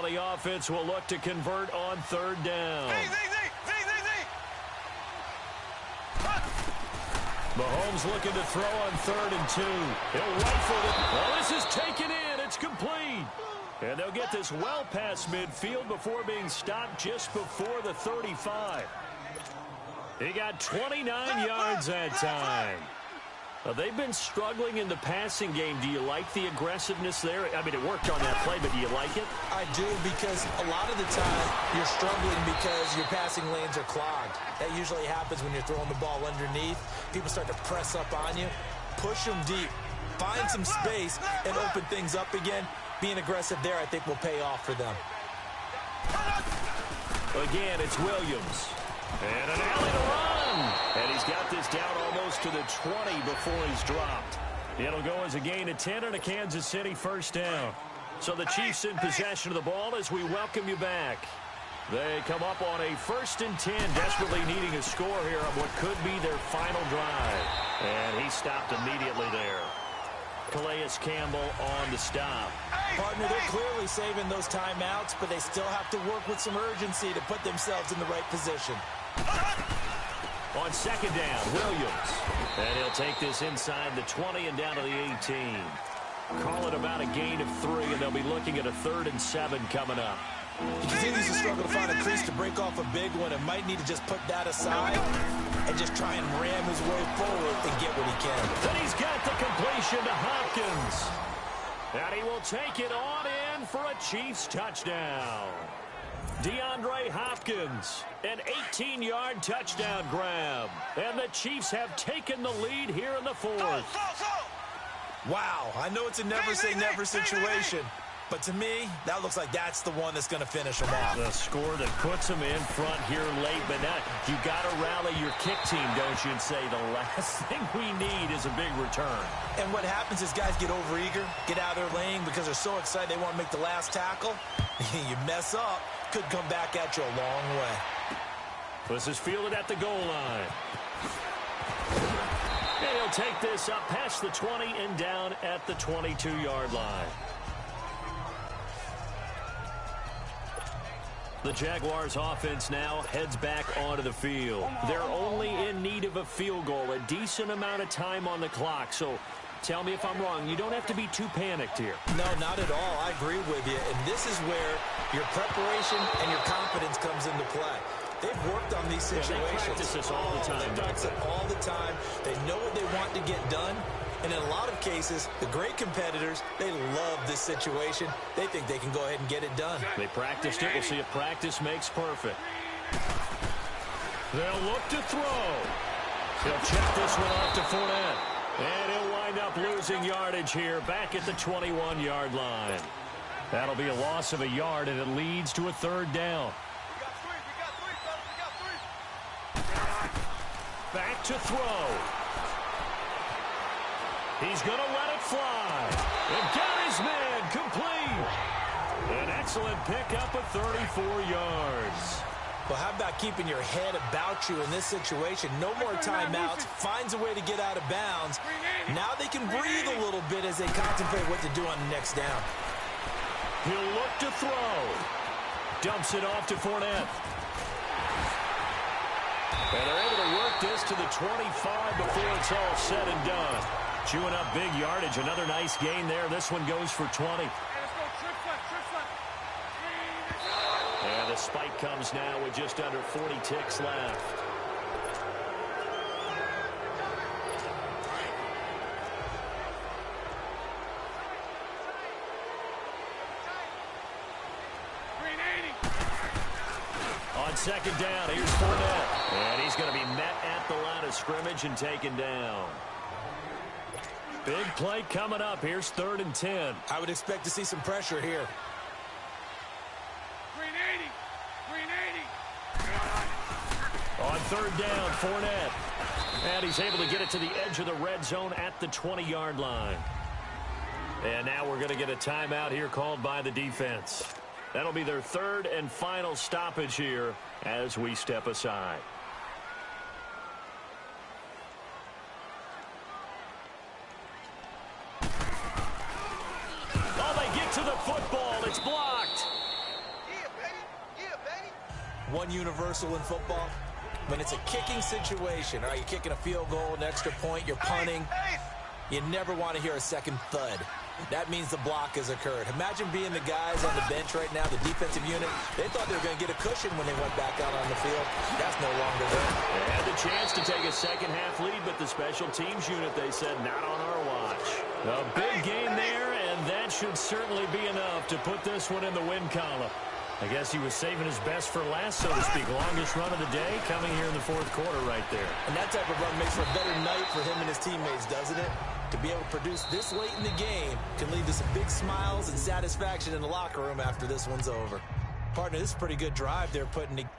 the offense will look to convert on third down. Mahomes looking to throw on 3rd and 2. He'll rifle it. Well, this is taken in. It's complete. And they'll get this well past midfield before being stopped just before the 35. He got 29 yards that time. They've been struggling in the passing game. Do you like the aggressiveness there? I mean, it worked on that play, but do you like it? I do, because a lot of the time you're struggling because your passing lanes are clogged. That usually happens when you're throwing the ball underneath. People start to press up on you. Push them deep. Find some space and open things up again. Being aggressive there, I think, will pay off for them. Again, it's Williams. And an alley to run. And he's got this down almost to the 20 before he's dropped. It'll go as a gain of 10 and a Kansas City first down. So the Chiefs in possession of the ball as we welcome you back. They come up on a 1st and 10, desperately needing a score here on what could be their final drive. And he stopped immediately there. Calais Campbell on the stop. Partner, they're clearly saving those timeouts, but they still have to work with some urgency to put themselves in the right position. On 2nd down, Williams. And he'll take this inside the 20 and down to the 18. Call it about a gain of 3, and they'll be looking at a 3rd and 7 coming up. He continues to struggle to find a crease to break off a big one, and might need to just put that aside and just try and ram his way forward and get what he can. Then he's got the completion to Hopkins. And he will take it on in for a Chiefs touchdown. DeAndre Hopkins, an 18-yard touchdown grab. And the Chiefs have taken the lead here in the 4th. Wow, I know it's a never-say-never situation, but to me, that looks like that's the one that's going to finish them off. The score that puts them in front here late, but now you got to rally your kick team, don't you, and say the last thing we need is a big return. And what happens is guys get overeager, get out of their lane because they're so excited they want to make the last tackle. You mess up, could come back at you a long way. This is fielded at the goal line. And he'll take this up past the 20 and down at the 22-yard line. The Jaguars offense now heads back onto the field. They're only in need of a field goal, a decent amount of time on the clock. So tell me if I'm wrong. You don't have to be too panicked here. No, not at all. I agree with you. And this is where your preparation and your confidence comes into play. They've worked on these situations. They practice this all the time. They practice it all the time. They know what they want to get done. And in a lot of cases, the great competitors, they love this situation. They think they can go ahead and get it done. They practiced it. We'll see if practice makes perfect. They'll look to throw. He'll check this one off to Fournette. And he'll wind up losing yardage here back at the 21-yard line. That'll be a loss of a yard, and it leads to a 3rd down. Back to throw. He's going to let it fly. And got his man complete. An excellent pickup of 34 yards. Well, how about keeping your head about you in this situation? No more timeouts. Finds a way to get out of bounds. Now they can breathe a little bit as they contemplate what to do on the next down. He'll look to throw. Dumps it off to Fournette. And they're able to work this to the 25 before it's all said and done. Chewing up big yardage. Another nice gain there. This one goes for 20. And the spike comes now with just under 40 ticks left. On 2nd down, here's Fournette. And he's going to be met at the line of scrimmage and taken down. Big play coming up. Here's 3rd and 10. I would expect to see some pressure here. On 3rd down, Fournette. And he's able to get it to the edge of the red zone at the 20-yard line. And now we're going to get a timeout here called by the defense. That'll be their 3rd and final stoppage here as we step aside. Oh, they get to the football. It's blocked. one universal in football? When it's a kicking situation, all right, you're kicking a field goal, an extra point, you're punting, you never want to hear a second thud. That means the block has occurred. Imagine being the guys on the bench right now, the defensive unit. They thought they were going to get a cushion when they went back out on the field. That's no longer there. They had the chance to take a second-half lead, but the special teams unit, they said, not on our watch. A big game there, and that should certainly be enough to put this one in the win column. I guess he was saving his best for last, so to speak. Longest run of the day coming here in the fourth quarter right there. And that type of run makes for a better night for him and his teammates, doesn't it? To be able to produce this late in the game can lead to some big smiles and satisfaction in the locker room after this one's over. Partner, this is a pretty good drive they're putting together.